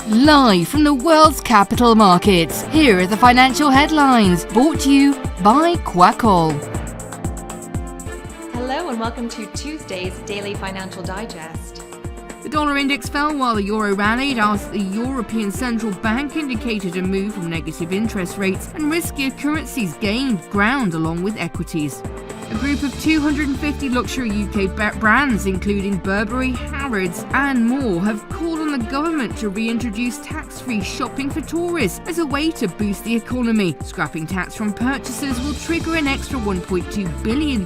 Live from the world's capital markets, here are the financial headlines, brought to you by Kwakol. Hello and welcome to Tuesday's Daily Financial Digest. The dollar index fell while the euro rallied as the European Central Bank indicated a move from negative interest rates, and riskier currencies gained ground along with equities. A group of 250 luxury UK brands, including Burberry, Harrods and more, have called on the government to reintroduce tax-free shopping for tourists as a way to boost the economy. Scrapping tax from purchases will trigger an extra £1.2 billion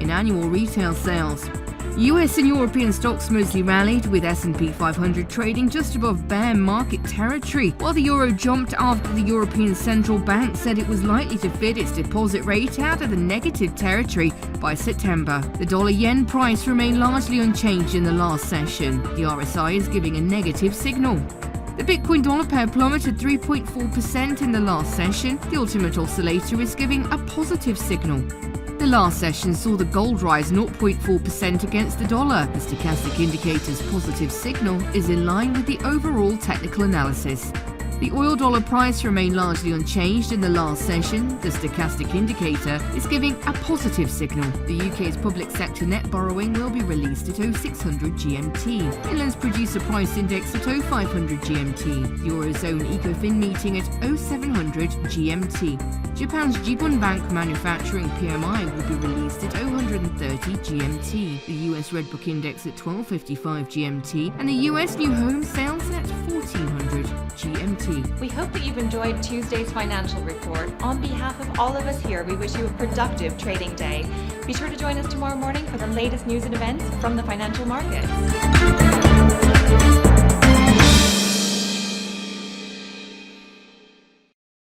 in annual retail sales. US and European stocks mostly rallied, with S&P 500 trading just above bear market territory, while the euro jumped after the European Central Bank said it was likely to fit its deposit rate out of the negative territory by September. The dollar-yen price remained largely unchanged in the last session. The RSI is giving a negative signal. The Bitcoin dollar pair plummeted 3.4% in the last session. The ultimate oscillator is giving a positive signal. The last session saw the gold rise 0.4% against the dollar. The stochastic indicator's positive signal is in line with the overall technical analysis. The oil dollar price remained largely unchanged in the last session. The stochastic indicator is giving a positive signal. The UK's public sector net borrowing will be released at 0600 GMT. Finland's producer price index at 0500 GMT. The Eurozone ECOFIN meeting at 0700 GMT. Japan's Jibun Bank manufacturing PMI will be released at 0130 GMT. The US Redbook Index at 1255 GMT. And the US new home sales at 1400 GMT. We hope that you've enjoyed Tuesday's financial report. On behalf of all of us here, we wish you a productive trading day. Be sure to join us tomorrow morning for the latest news and events from the financial markets.